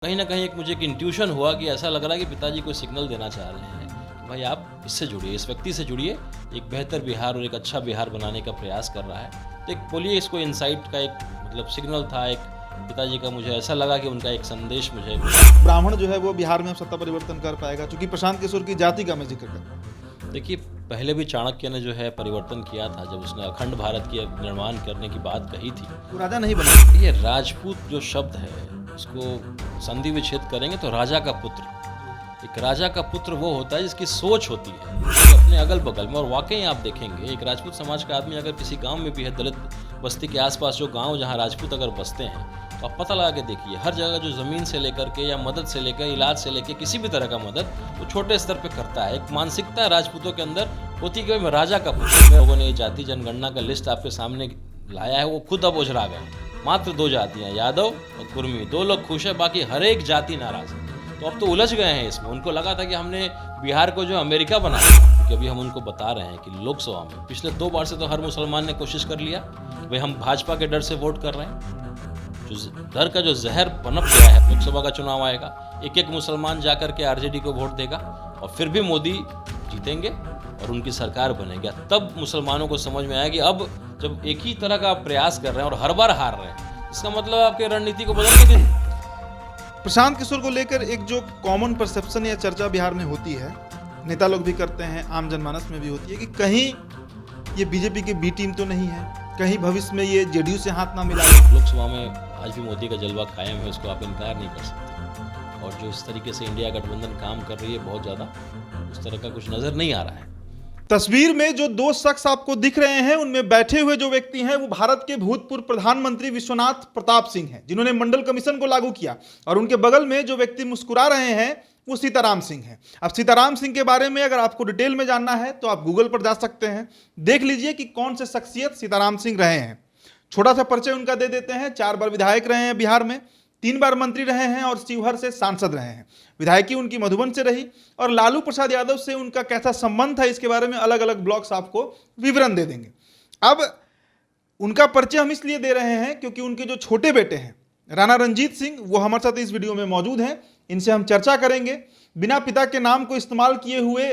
कहीं ना कहीं मुझे एक इंट्यूशन हुआ कि ऐसा लग रहा है कि पिताजी को सिग्नल देना चाह रहे हैं कि भाई आप इससे जुड़िए, इस व्यक्ति से जुड़िए, एक बेहतर बिहार और एक अच्छा बिहार बनाने का प्रयास कर रहा है। तो एक बोलिए इसको इंसाइट का एक सिग्नल था, एक पिताजी का। मुझे ऐसा लगा कि उनका एक संदेश मुझे ब्राह्मण जो है वो बिहार में सत्ता परिवर्तन कर पाएगा, क्योंकि प्रशांत किशोर की जाति का मैं जिक्र कर रहा हूँ। देखिए, पहले भी चाणक्य ने जो है परिवर्तन किया था जब उसने अखंड भारत की निर्माण करने की बात कही थी। वो राजा नहीं बना। ये राजपूत जो शब्द है उसको संधि विच्छेद करेंगे तो राजा का पुत्र, एक राजा का पुत्र वो होता है जिसकी सोच होती है तो अपने अगल बगल में। और वाकई आप देखेंगे एक राजपूत समाज का आदमी अगर किसी गांव में भी है, दलित बस्ती के आसपास जो गांव जहां राजपूत अगर बसते हैं, तो आप पता लगा के देखिए हर जगह जो ज़मीन से लेकर के या मदद से लेकर इलाज से लेकर किसी भी तरह का मदद वो छोटे स्तर पे करता है। एक मानसिकता राजपूतों के अंदर होती कि मैं राजा का पुत्र। लोगों ने जाति जनगणना का लिस्ट आपके सामने लाया है, वो खुद अब उजरा गए। मात्र 2 जातियां, यादव और कुर्मी, 2 लोग खुश है, बाकी हर एक जाति नाराज है। तो अब तो उलझ गए हैं इसमें। उनको लगा था कि हमने बिहार को जो अमेरिका बनाया, क्योंकि अभी हम उनको बता रहे हैं कि लोकसभा में पिछले 2 बार से तो हर मुसलमान ने कोशिश कर लिया भाई हम भाजपा के डर से वोट कर रहे हैं। जो डर का जो जहर पनप गया है, लोकसभा का चुनाव आएगा, एक मुसलमान जाकर के आरजेडी को वोट देगा और फिर भी मोदी जीतेंगे और उनकी सरकार बनेगी। तब मुसलमानों को समझ में आया कि अब जब एक ही तरह का प्रयास कर रहे हैं और हर बार हार रहे हैं, इसका मतलब आपके रणनीति को बदलने के लिए। प्रशांत किशोर को लेकर एक जो कॉमन परसेप्शन या चर्चा बिहार में होती है, नेता लोग भी करते हैं, आम जनमानस में भी होती है कि कहीं ये बीजेपी की बी टीम तो नहीं है, कहीं भविष्य में ये जेडीयू से हाथ ना मिला। लोकसभा में आज भी मोदी का जलवा कायम है, उसको आप इनकार नहीं कर सकते। और जो इस तरीके से इंडिया गठबंधन काम कर रही है, बहुत ज़्यादा उस तरह का कुछ नज़र नहीं आ रहा है। तस्वीर में जो 2 शख्स आपको दिख रहे हैं, उनमें बैठे हुए जो व्यक्ति हैं वो भारत के भूतपूर्व प्रधानमंत्री विश्वनाथ प्रताप सिंह हैं, जिन्होंने मंडल कमीशन को लागू किया। और उनके बगल में जो व्यक्ति मुस्कुरा रहे हैं वो सीताराम सिंह हैं। अब सीताराम सिंह के बारे में अगर आपको डिटेल में जानना है तो आप गूगल पर जा सकते हैं, देख लीजिए कि कौन से शख्सियत सीताराम सिंह रहे हैं। छोटा सा परिचय उनका दे देते हैं। 4 बार विधायक रहे हैं बिहार में, 3 बार मंत्री रहे हैं और शिवहर से सांसद रहे हैं। विधायकी उनकी मधुबन से रही और लालू प्रसाद यादव से उनका कैसा संबंध था, इसके बारे में अलग अलग ब्लॉग्स आपको विवरण दे देंगे। अब उनका परिचय हम इसलिए दे रहे हैं क्योंकि उनके जो छोटे बेटे हैं राणा रणजीत सिंह, वो हमारे साथ इस वीडियो में मौजूद हैं। इनसे हम चर्चा करेंगे। बिना पिता के नाम को इस्तेमाल किए हुए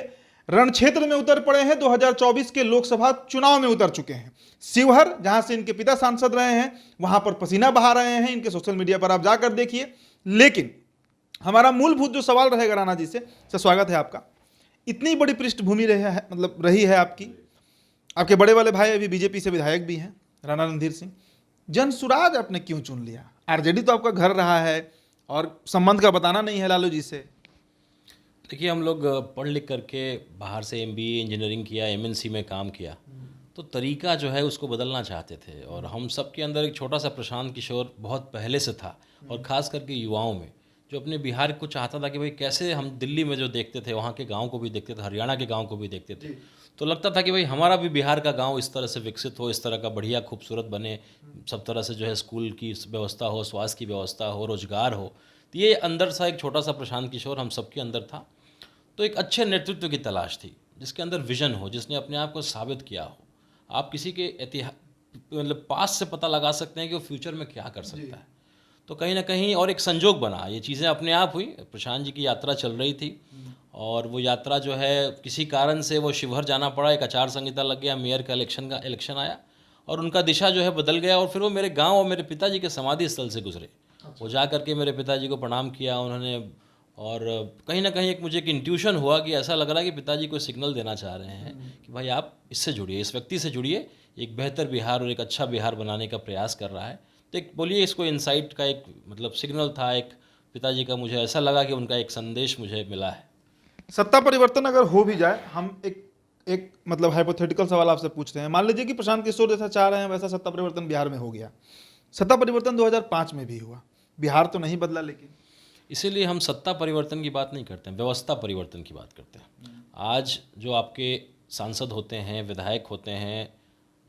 रण क्षेत्र में उतर पड़े हैं, 2024 के लोकसभा चुनाव में उतर चुके हैं। शिवहर, जहां से इनके पिता सांसद रहे हैं, वहां पर पसीना बहा रहे हैं। इनके सोशल मीडिया पर आप जाकर देखिए। लेकिन हमारा मूलभूत जो सवाल रहेगा राणा जी से, स्वागत है आपका। इतनी बड़ी पृष्ठभूमि रही है आपकी, आपके बड़े वाले भाई अभी बीजेपी से विधायक भी हैं, राणा रणधीर सिंह। जनसुराज आपने क्यों चुन लिया? आरजेडी तो आपका घर रहा है और संबंध का बताना नहीं है लालू जी से। देखिए, हम लोग पढ़ लिख करके बाहर से MBA इंजीनियरिंग किया, MNC में काम किया, तो तरीका जो है उसको बदलना चाहते थे। और हम सब के अंदर एक छोटा सा प्रशांत किशोर बहुत पहले से था, और ख़ास करके युवाओं में, जो अपने बिहार को चाहता था कि भाई कैसे हम दिल्ली में जो देखते थे वहाँ के गाँव को भी देखते थे, हरियाणा के गाँव को भी देखते थे, तो लगता था कि भाई हमारा भी बिहार का गाँव इस तरह से विकसित हो, इस तरह का बढ़िया खूबसूरत बने, सब तरह से जो है स्कूल की व्यवस्था हो, स्वास्थ्य की व्यवस्था हो, रोजगार हो। तो ये अंदर सा एक छोटा सा प्रशांत किशोर हम सबके अंदर था। तो एक अच्छे नेतृत्व की तलाश थी, जिसके अंदर विजन हो, जिसने अपने आप को साबित किया हो। आप किसी के पास से पता लगा सकते हैं कि वो फ्यूचर में क्या कर सकता है। तो कहीं ना कहीं और एक संजोग बना, ये चीज़ें अपने आप हुई। प्रशांत जी की यात्रा चल रही थी और वो यात्रा जो है किसी कारण से वो शिवहर जाना पड़ा, एक आचार संहिता लग गया, मेयर का इलेक्शन आया और उनका दिशा जो है बदल गया। और फिर वो मेरे गाँव और मेरे पिताजी के समाधि स्थल से गुजरे। वो जा करके मेरे पिताजी को प्रणाम किया उन्होंने, और कहीं ना कहीं मुझे एक इंट्यूशन हुआ कि ऐसा लग रहा है कि पिताजी को सिग्नल देना चाह रहे हैं कि भाई आप इससे जुड़िए, इस व्यक्ति से जुड़िए, एक बेहतर बिहार और एक अच्छा बिहार बनाने का प्रयास कर रहा है। तो एक बोलिए इसको इंसाइट का एक सिग्नल था, एक पिताजी का। मुझे ऐसा लगा कि उनका एक संदेश मुझे मिला है। सत्ता परिवर्तन अगर हो भी जाए, हम एक हाइपोथेटिकल सवाल आपसे पूछते हैं। मान लीजिए कि प्रशांत किशोर जैसा चाह रहे हैं वैसा सत्ता परिवर्तन बिहार में हो गया। सत्ता परिवर्तन 2005 में भी हुआ, बिहार तो नहीं बदला। लेकिन इसीलिए हम सत्ता परिवर्तन की बात नहीं करते हैं, व्यवस्था परिवर्तन की बात करते हैं। आज जो आपके सांसद होते हैं, विधायक होते हैं,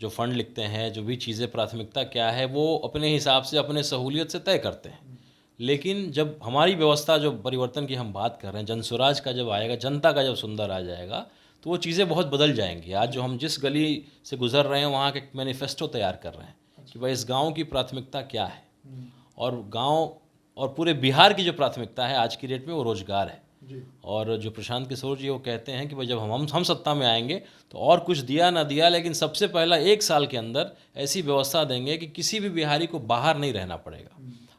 जो फंड लिखते हैं, जो भी चीज़ें प्राथमिकता क्या है, वो अपने हिसाब से अपने सहूलियत से तय करते हैं। लेकिन जब हमारी व्यवस्था जो परिवर्तन की हम बात कर रहे हैं, जनसुराज का जब आएगा, जनता का जब सुंदर आ जाएगा, तो वो चीज़ें बहुत बदल जाएंगी। आज जो हम जिस गली से गुजर रहे हैं वहाँ के मैनिफेस्टो तैयार कर रहे हैं कि भाई इस गाँव की प्राथमिकता क्या है, और गाँव और पूरे बिहार की जो प्राथमिकता है आज की डेट में वो रोजगार है। जी। और जो प्रशांत किशोर जी वो कहते हैं कि भाई जब हम सत्ता में आएंगे तो और कुछ दिया ना दिया, लेकिन सबसे पहला 1 साल के अंदर ऐसी व्यवस्था देंगे कि किसी भी बिहारी को बाहर नहीं रहना पड़ेगा।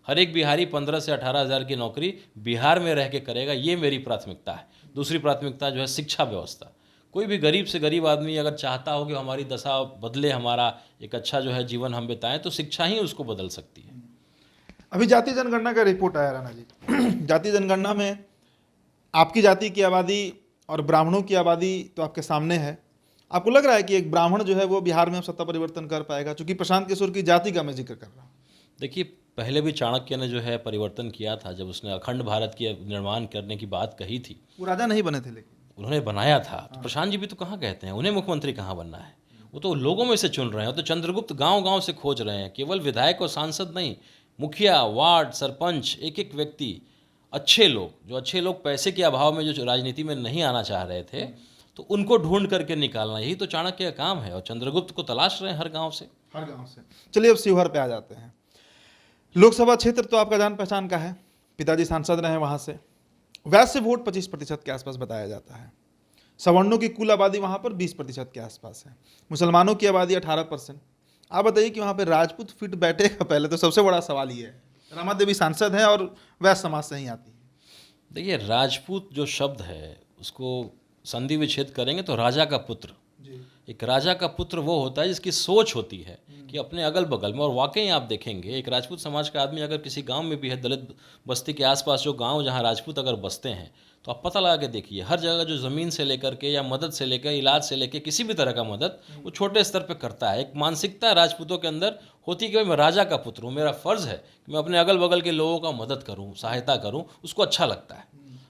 हर एक बिहारी 15 से 18 हज़ार की नौकरी बिहार में रह के करेगा, ये मेरी प्राथमिकता है। दूसरी प्राथमिकता जो है शिक्षा व्यवस्था। कोई भी गरीब से गरीब आदमी अगर चाहता हो कि हमारी दशा बदले, हमारा एक अच्छा जो है जीवन हम बिताएं, तो शिक्षा ही उसको बदल सकती है। अभी जातीय जनगणना का रिपोर्ट आया राणा जी। जातीय जनगणना में आपकी जाति की आबादी और ब्राह्मणों की आबादी तो आपके सामने है। आपको लग रहा है कि एक ब्राह्मण जो है वो बिहार में अब सत्ता परिवर्तन कर पाएगा? क्योंकि प्रशांत किशोर की जाति का मैं जिक्र कर रहा हूँ। देखिए, पहले भी चाणक्य ने जो है परिवर्तन किया था, जब उसने अखंड भारत की निर्माण करने की बात कही थी। वो राजा नहीं बने थे, लेकिन उन्होंने बनाया था। तो प्रशांत जी भी तो कहाँ कहते हैं, उन्हें मुख्यमंत्री कहाँ बनना है? वो तो लोगों में से चुन रहे हैं। तो चंद्रगुप्त गांव-गांव से खोज रहे हैं, केवल विधायक और सांसद नहीं, मुखिया, वार्ड, सरपंच, एक एक व्यक्ति, अच्छे लोग पैसे के अभाव में जो राजनीति में नहीं आना चाह रहे थे, तो उनको ढूंढ करके निकालना, यही तो चाणक्य का काम है। और चंद्रगुप्त को तलाश रहे हैं हर गाँव से। चलिए अब शिवहर पे आ जाते हैं। लोकसभा क्षेत्र तो आपका जान पहचान का है, पिताजी सांसद रहे वहां से। वैसे वोट 25% के आसपास बताया जाता है। सवर्णों की कुल आबादी वहां पर 20% के आसपास है। मुसलमानों की आबादी 18%। आप बताइए कि वहां पर राजपूत फिट बैठेगा? पहले तो सबसे बड़ा सवाल ये है। रमा देवी सांसद हैं और वैश्य समाज से ही आती है। देखिए, राजपूत जो शब्द है उसको संधि विच्छेद करेंगे तो राजा का पुत्र। एक राजा का पुत्र वो होता है जिसकी सोच होती है कि अपने अगल बगल में, और वाकई आप देखेंगे एक राजपूत समाज का आदमी अगर किसी गांव में भी है, दलित बस्ती के आसपास जो गांव जहां राजपूत अगर बसते हैं, तो आप पता लगा के देखिए हर जगह जो ज़मीन से लेकर के या मदद से लेकर इलाज से लेकर किसी भी तरह का मदद वो छोटे स्तर पर करता है। एक मानसिकता राजपूतों के अंदर होती है कि मैं राजा का पुत्र हूँ, मेरा फ़र्ज़ है कि मैं अपने अगल बगल के लोगों का मदद करूँ, सहायता करूँ। उसको अच्छा लगता है।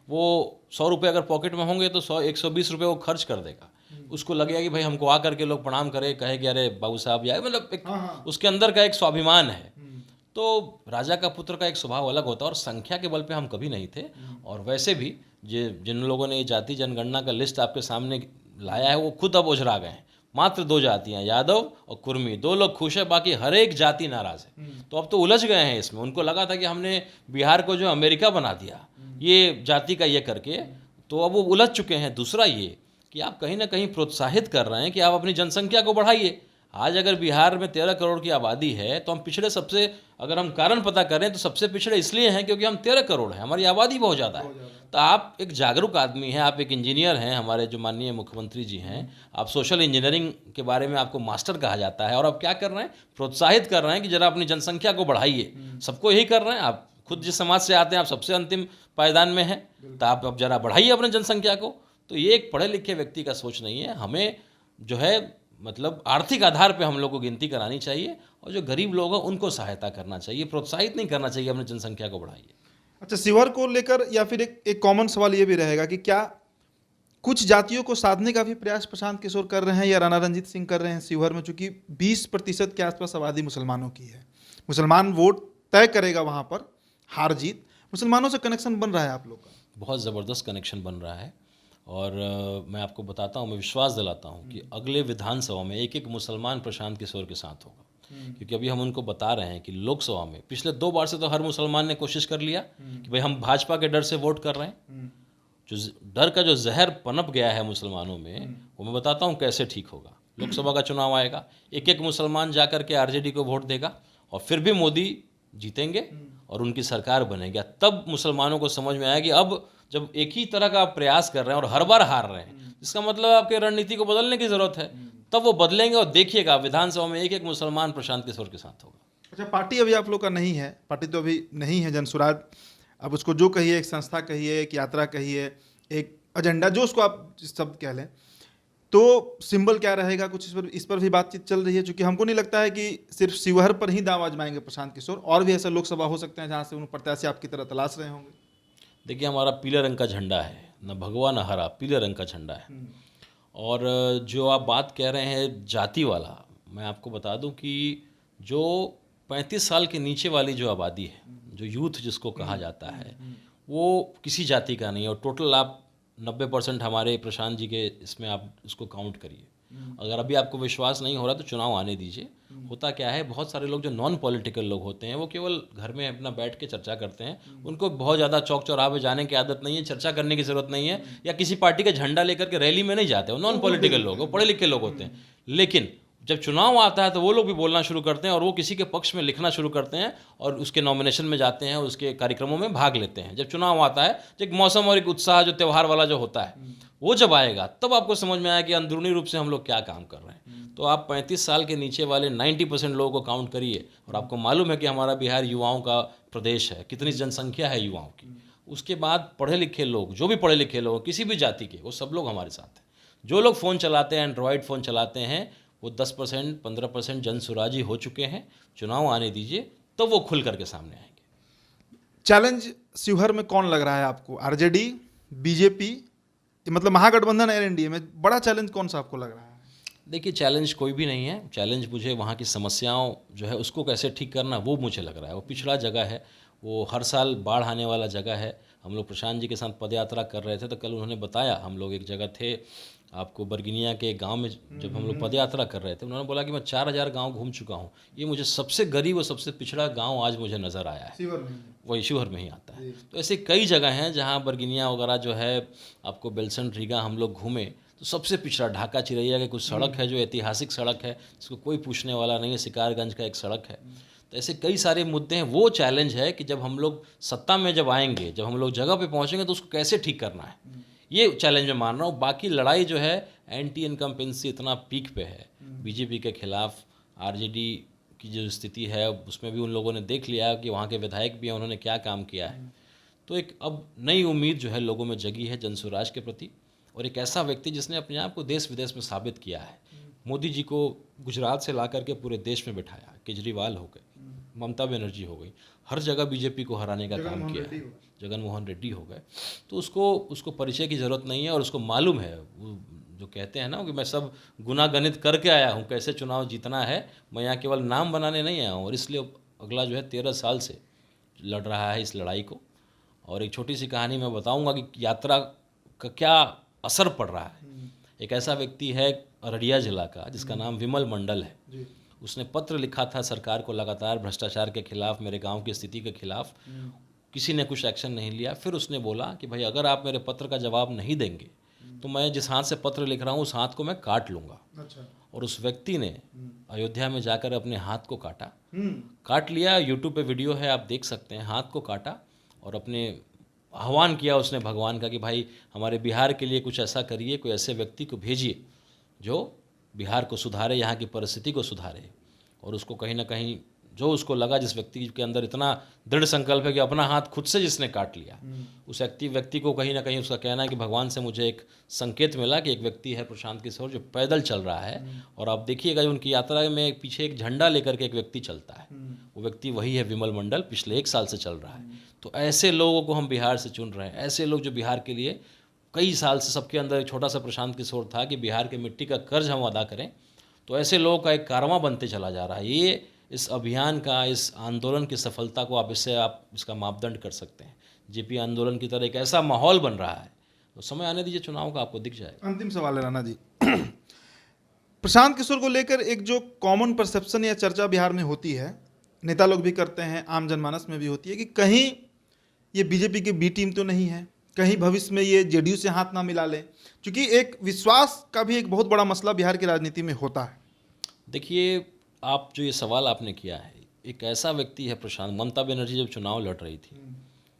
वो 100 रुपये अगर पॉकेट में होंगे तो 120 रुपये वो खर्च कर देगा। उसको लगेगा कि भाई हमको आ करके लोग प्रणाम करें, कहे कि अरे बाबू साहब, या मतलब एक उसके अंदर का एक स्वाभिमान है। तो राजा का पुत्र का एक स्वभाव अलग होता है, और संख्या के बल पे हम कभी नहीं थे। और वैसे भी जिन लोगों ने ये जाति जनगणना का लिस्ट आपके सामने लाया है वो खुद अब उजरा गए हैं। मात्र 2 जातियाँ, यादव और कुर्मी, 2 लोग खुश है, बाकी हर एक जाति नाराज़ है। तो अब तो उलझ गए हैं इसमें। उनको लगा था कि हमने बिहार को जो अमेरिका बना दिया ये जाति का ये करके, तो अब वो उलझ चुके हैं। दूसरा ये कि आप कहीं ना कहीं प्रोत्साहित कर रहे हैं कि आप अपनी जनसंख्या को बढ़ाइए। आज अगर बिहार में 13 करोड़ की आबादी है तो हम पिछड़े सबसे, अगर हम कारण पता करें तो सबसे पिछड़े इसलिए हैं क्योंकि हम 13 करोड़ हैं, हमारी आबादी बहुत ज़्यादा है। तो आप एक जागरूक आदमी हैं, आप एक इंजीनियर हैं, हमारे जो माननीय मुख्यमंत्री जी हैं, आप सोशल इंजीनियरिंग के बारे में आपको मास्टर कहा जाता है, और आप क्या कर रहे हैं, प्रोत्साहित कर रहे हैं कि जरा अपनी जनसंख्या को बढ़ाइए। सबको यही कर रहे हैं। आप खुद जिस समाज से आते हैं आप सबसे अंतिम पायदान में हैं, तो आप अब जरा बढ़ाइए अपनी जनसंख्या को। तो ये एक पढ़े लिखे व्यक्ति का सोच नहीं है। हमें जो है मतलब आर्थिक आधार पे हम लोग को गिनती करानी चाहिए, और जो गरीब लोग हैं उनको सहायता करना चाहिए, प्रोत्साहित नहीं करना चाहिए अपनी जनसंख्या को बढ़ाइए। अच्छा, शिवहर को लेकर या फिर एक कॉमन सवाल ये भी रहेगा कि क्या कुछ जातियों को साधने का भी प्रयास प्रशांत किशोर कर रहे हैं या राणा रंजीत सिंह कर रहे हैं शिवहर में? चूंकि 20% के आसपास आबादी मुसलमानों की है, मुसलमान वोट तय करेगा वहाँ पर हार जीत। मुसलमानों से कनेक्शन बन रहा है आप लोग का? बहुत ज़बरदस्त कनेक्शन बन रहा है। और मैं आपको बताता हूँ, मैं विश्वास दिलाता हूँ कि अगले विधानसभा में एक एक मुसलमान प्रशांत किशोर के साथ होगा। क्योंकि अभी हम उनको बता रहे हैं कि लोकसभा में पिछले 2 बार से तो हर मुसलमान ने कोशिश कर लिया कि भाई हम भाजपा के डर से वोट कर रहे हैं। जो डर का जो जहर पनप गया है मुसलमानों में, वो मैं बताता हूँ कैसे ठीक होगा। लोकसभा का चुनाव आएगा, एक एक मुसलमान जा कर के आरजेडी को वोट देगा, और फिर भी मोदी जीतेंगे और उनकी सरकार बनेगी। तब मुसलमानों को समझ में आया कि अब जब एक ही तरह का आप प्रयास कर रहे हैं और हर बार हार रहे हैं, इसका मतलब आपके रणनीति को बदलने की जरूरत है। तब वो बदलेंगे, और देखिएगा विधानसभा में एक एक मुसलमान प्रशांत किशोर के साथ होगा। अच्छा, पार्टी अभी आप लोग का नहीं है, पार्टी तो अभी नहीं है जनसुराज। अब उसको जो कहिए, एक संस्था कहिए, एक यात्रा कहिए, एक एजेंडा, जो उसको आप शब्द कह लें, तो सिंबल क्या रहेगा, कुछ इस पर भी बातचीत चल रही है? क्योंकि हमको नहीं लगता है कि सिर्फ शिवहर पर ही दांव आजमाएंगे प्रशांत किशोर, और भी ऐसे लोकसभा हो सकते हैं जहाँ से उन प्रत्याशी आपकी तरह तलाश रहे होंगे। देखिए, हमारा पीले रंग का झंडा है, न भगवा न हरा, पीले रंग का झंडा है। और जो आप बात कह रहे हैं जाति वाला, मैं आपको बता दूं कि जो 35 साल के नीचे वाली जो आबादी है, जो यूथ जिसको कहा जाता है, वो किसी जाति का नहीं है। और टोटल आप 90% हमारे प्रशांत जी के इसमें आप इसको काउंट करिए, अगर अभी आपको विश्वास नहीं हो रहा तो चुनाव आने दीजिए। होता क्या है, बहुत सारे लोग जो नॉन पॉलिटिकल लोग होते हैं वो केवल घर में अपना बैठ के चर्चा करते हैं, उनको बहुत ज़्यादा चौक चौराहे पे जाने की आदत नहीं है, चर्चा करने की ज़रूरत नहीं है, या किसी पार्टी का झंडा लेकर के रैली में नहीं जाते, वो नॉन पॉलिटिकल लोग, वो पढ़े लिखे लोग होते हैं। लेकिन जब चुनाव आता है तो वो लोग भी बोलना शुरू करते हैं और वो किसी के पक्ष में लिखना शुरू करते हैं और उसके नॉमिनेशन में जाते हैं, उसके कार्यक्रमों में भाग लेते हैं। जब चुनाव आता है, जो एक मौसम और एक उत्साह जो त्यौहार वाला जो होता है वो जब आएगा तब आपको समझ में आया कि अंदरूनी रूप से हम लोग क्या काम कर रहे हैं। तो आप 35 साल के नीचे वाले 90% लोगों को काउंट करिए और आपको मालूम है कि हमारा बिहार युवाओं का प्रदेश है, कितनी जनसंख्या है युवाओं की। उसके बाद पढ़े लिखे लोग, जो भी पढ़े लिखे लोग किसी भी जाति के, वो सब लोग हमारे साथ हैं। जो लोग फ़ोन चलाते हैं, एंड्रॉयड फ़ोन चलाते हैं, वो 10% 15% जनसुराजी हो चुके हैं। चुनाव आने दीजिए तो वो खुल करके सामने आएंगे। चैलेंज शिवहर में कौन लग रहा है आपको? आरजेडी, बीजेपी, मतलब महागठबंधन और एनडीए में बड़ा चैलेंज कौन सा आपको लग रहा है? देखिए, चैलेंज कोई भी नहीं है। चैलेंज मुझे वहाँ की समस्याओं जो है उसको कैसे ठीक करना, वो मुझे लग रहा है। वो पिछड़ा जगह है, वो हर साल बाढ़ आने वाला जगह है। हम लोग प्रशांत जी के साथ पदयात्रा कर रहे थे तो कल उन्होंने बताया, हम लोग एक जगह थे आपको बरगिनिया के गांव में, जब हम लोग पदयात्रा कर रहे थे, उन्होंने बोला कि मैं 4000 गांव घूम चुका हूं, ये मुझे सबसे गरीब और सबसे पिछड़ा गांव आज मुझे नज़र आया है। वही शिवहर में ही आता है। तो ऐसे कई जगह हैं जहां बरगिनिया वगैरह जो है, आपको बेलसन रीगा हम लोग घूमे तो सबसे पिछड़ा ढाका चिरैया के कुछ सड़क है जो ऐतिहासिक सड़क है, जिसको कोई पूछने वाला नहीं है। शिकारगंज का एक सड़क है। तो ऐसे कई सारे मुद्दे हैं। वो चैलेंज है कि जब हम लोग सत्ता में जब आएंगे, जब हम लोग जगह पे पहुंचेंगे तो उसको कैसे ठीक करना है, ये चैलेंज मैं मान रहा हूँ। बाकी लड़ाई जो है, एंटी इनकम्पेंसी इतना पीक पे है बीजेपी के खिलाफ। आरजेडी की जो स्थिति है उसमें भी उन लोगों ने देख लिया कि वहाँ के विधायक भी हैं, उन्होंने क्या काम किया है। तो एक अब नई उम्मीद जो है लोगों में जगी है जनसुराज के प्रति, और एक ऐसा व्यक्ति जिसने अपने आप को देश विदेश में साबित किया है। मोदी जी को गुजरात से ला करके पूरे देश में बिठाया, केजरीवाल हो गए, ममता बनर्जी हो गई, हर जगह बीजेपी को हराने का काम किया है, जगन मोहन रेड्डी हो गए। तो उसको परिचय की ज़रूरत नहीं है और उसको मालूम है। वो जो कहते हैं ना कि मैं सब गुना गणित करके आया हूँ, कैसे चुनाव जीतना है, मैं यहाँ केवल नाम बनाने नहीं आया हूँ। और इसलिए अगला जो है 13 साल से लड़ रहा है इस लड़ाई को। और एक छोटी सी कहानी मैं बताऊँगा कि यात्रा का क्या असर पड़ रहा है। एक ऐसा व्यक्ति है अररिया जिला का जिसका नाम विमल मंडल है। उसने पत्र लिखा था सरकार को लगातार भ्रष्टाचार के खिलाफ, मेरे गांव की स्थिति के खिलाफ। किसी ने कुछ एक्शन नहीं लिया। फिर उसने बोला कि भाई अगर आप मेरे पत्र का जवाब नहीं देंगे तो मैं जिस हाथ से पत्र लिख रहा हूँ उस हाथ को मैं काट लूँगा। अच्छा। और उस व्यक्ति ने अयोध्या में जाकर अपने हाथ को काटा, काट लिया। यूट्यूब पे वीडियो है, आप देख सकते हैं। हाथ को काटा और अपने आह्वान किया उसने भगवान का कि भाई हमारे बिहार के लिए कुछ ऐसा करिए, कोई ऐसे व्यक्ति को भेजिए जो बिहार को सुधारे, यहाँ की परिस्थिति को सुधारे। और उसको कहीं ना कहीं जो उसको लगा, जिस व्यक्ति के अंदर इतना दृढ़ संकल्प है कि अपना हाथ खुद से जिसने काट लिया, उस व्यक्ति को कहीं ना कहीं उसका कहना है कि भगवान से मुझे एक संकेत मिला कि एक व्यक्ति है प्रशांत किशोर जो पैदल चल रहा है। और आप देखिएगा उनकी यात्रा में पीछे एक झंडा लेकर के एक व्यक्ति चलता है, वो व्यक्ति वही है विमल मंडल, पिछले 1 साल से चल रहा है। तो ऐसे लोगों को हम बिहार से चुन रहे हैं, ऐसे लोग जो बिहार के लिए कई साल से, सबके अंदर एक छोटा सा प्रशांत किशोर था कि बिहार के मिट्टी का कर्ज हम अदा करें। तो ऐसे लोगों का एक कारवां बनते चला जा रहा है। ये इस अभियान का, इस आंदोलन की सफलता को आप इसका मापदंड कर सकते हैं। जेपी आंदोलन की तरह एक ऐसा माहौल बन रहा है। तो समय आने दीजिए चुनाव का, आपको दिख जाएगा। अंतिम सवाल है राणा जी, प्रशांत किशोर को लेकर एक जो कॉमन परसेप्शन या चर्चा बिहार में होती है, नेता लोग भी करते हैं, आम जनमानस में भी होती है कि कहीं ये बीजेपी की बी टीम तो नहीं है, कहीं भविष्य में ये जेडीयू से हाथ ना मिला ले, क्योंकि एक विश्वास का भी एक बहुत बड़ा मसला बिहार की राजनीति में होता है। देखिए, आप जो ये सवाल आपने किया है, एक ऐसा व्यक्ति है प्रशांत। ममता बनर्जी जब चुनाव लड़ रही थी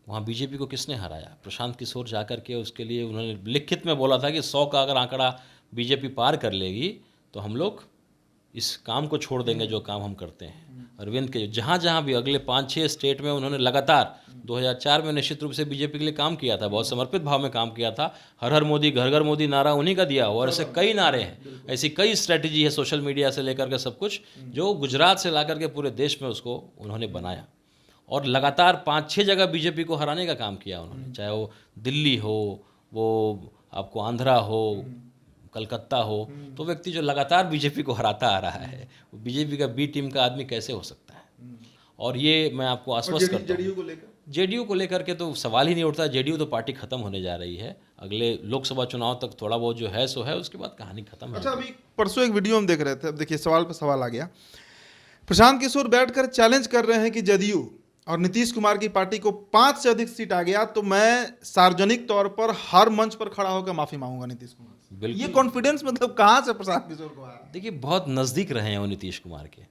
वहाँ बीजेपी को किसने हराया? प्रशांत किशोर जाकर के उसके लिए उन्होंने लिखित में बोला था कि 100 का अगर आंकड़ा बीजेपी पार कर लेगी तो हम लोग इस काम को छोड़ देंगे जो काम हम करते हैं। अरविंद के जहाँ जहाँ भी अगले 5-6 स्टेट में उन्होंने लगातार 2004 में निश्चित रूप से बीजेपी के लिए काम किया था, बहुत समर्पित भाव में काम किया था। हर हर मोदी, घर घर मोदी नारा उन्हीं का दिया हुआ। और ऐसे कई नारे हैं, ऐसी कई स्ट्रैटेजी है सोशल मीडिया से लेकर के सब कुछ, जो गुजरात से ला करके पूरे देश में उसको उन्होंने बनाया। और लगातार 5-6 जगह बीजेपी को हराने का काम किया उन्होंने, चाहे वो दिल्ली हो, वो आपको आंध्रा हो, कलकत्ता हो। तो व्यक्ति जो लगातार बीजेपी को हराता आ रहा है, वो बीजेपी का बी टीम का आदमी कैसे हो सकता है? और ये मैं आपको आश्वस्त करता हूँ। जेडीयू को लेकर के तो सवाल ही नहीं उठता। जेडीयू तो पार्टी खत्म होने जा रही है, अगले लोकसभा चुनाव तक थोड़ा बहुत जो है सो है, उसके बाद कहानी खत्म है। अच्छा, अभी परसों एक वीडियो हम देख रहे थे, अब देखिए सवाल पे सवाल आ गया। प्रशांत किशोर बैठकर चैलेंज कर रहे हैं कि जदयू और नीतीश कुमार की पार्टी को 5 से अधिक सीट आ गया तो मैं सार्वजनिक तौर पर हर मंच पर खड़ा होकर माफी मांगूंगा नीतीश कुमार से। बिल्कुल। ये कॉन्फिडेंस मतलब कहाँ से प्रशांत किशोर को आया? देखिए, बहुत नज़दीक रहे हैं वो नीतीश कुमार के,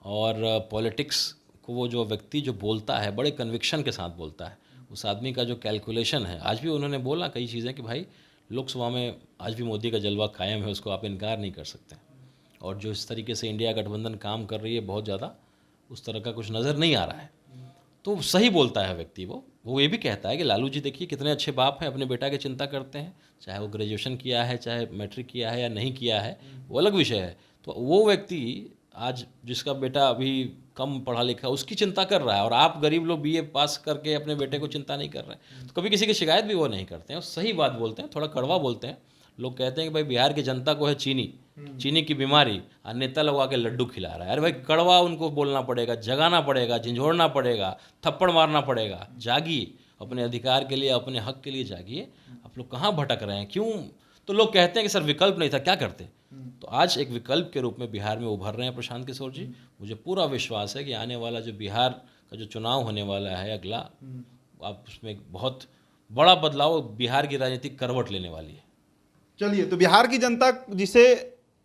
और पॉलिटिक्स को वो जो व्यक्ति जो बोलता है बड़े कन्विक्शन के साथ बोलता है, उस आदमी का जो कैलकुलेशन है, आज भी उन्होंने बोला कई चीज़ें कि भाई लोकसभा में आज भी मोदी का जलवा कायम है, उसको आप इनकार नहीं कर सकते। और जो इस तरीके से इंडिया गठबंधन काम कर रही है, बहुत ज़्यादा उस तरह का कुछ नज़र नहीं आ रहा है। तो सही बोलता है व्यक्ति। वो ये भी कहता है कि लालू जी देखिए कितने अच्छे बाप हैं, अपने बेटा की चिंता करते हैं, चाहे वो ग्रेजुएशन किया है, चाहे मैट्रिक किया है या नहीं किया है, वो अलग विषय है। तो वो व्यक्ति आज जिसका बेटा अभी कम पढ़ा लिखा, उसकी चिंता कर रहा है, और आप गरीब लोग बीए पास करके अपने बेटे को चिंता नहीं कर रहे हैं। तो कभी किसी की शिकायत भी वो नहीं करते हैं, सही बात बोलते हैं, थोड़ा कड़वा बोलते हैं। लोग कहते हैं कि भाई बिहार की जनता को है चीनी की बीमारी, और नेता लोग आके लड्डू खिला रहा है। अरे भाई, कड़वा उनको बोलना पड़ेगा, जगाना पड़ेगा, झंझोड़ना पड़ेगा, थप्पड़ मारना पड़ेगा। जागिए, अपने अधिकार के लिए, अपने हक के लिए जागिए। आप लोग कहाँ भटक रहे हैं, क्यों? तो लोग कहते हैं कि सर विकल्प नहीं था, क्या करते? तो आज एक विकल्प के रूप में बिहार में उभर रहे हैं प्रशांत किशोर जी। मुझे पूरा विश्वास है कि आने वाला जो बिहार का जो चुनाव होने वाला है अगला, आप उसमें एक बहुत बड़ा बदलाव बिहार की राजनीतिक करवट लेने वाली है। चलिए, तो बिहार की जनता जिसे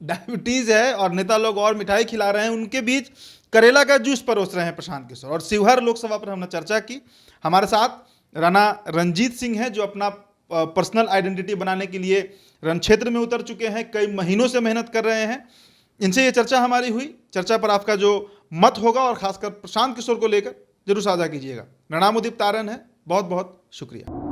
डायबिटीज है और नेता लोग और मिठाई खिला रहे हैं, उनके बीच करेला का जूस परोस रहे हैं प्रशांत किशोर। और शिवहर लोकसभा पर हमने चर्चा की। हमारे साथ राणा रंजीत सिंह हैं, जो अपना पर्सनल आइडेंटिटी बनाने के लिए रण क्षेत्र में उतर चुके हैं, कई महीनों से मेहनत कर रहे हैं। इनसे ये चर्चा हमारी हुई। चर्चा पर आपका जो मत होगा, और खासकर प्रशांत किशोर को लेकर, जरूर साझा कीजिएगा। मेरा नाम उदित तारन है। बहुत बहुत शुक्रिया।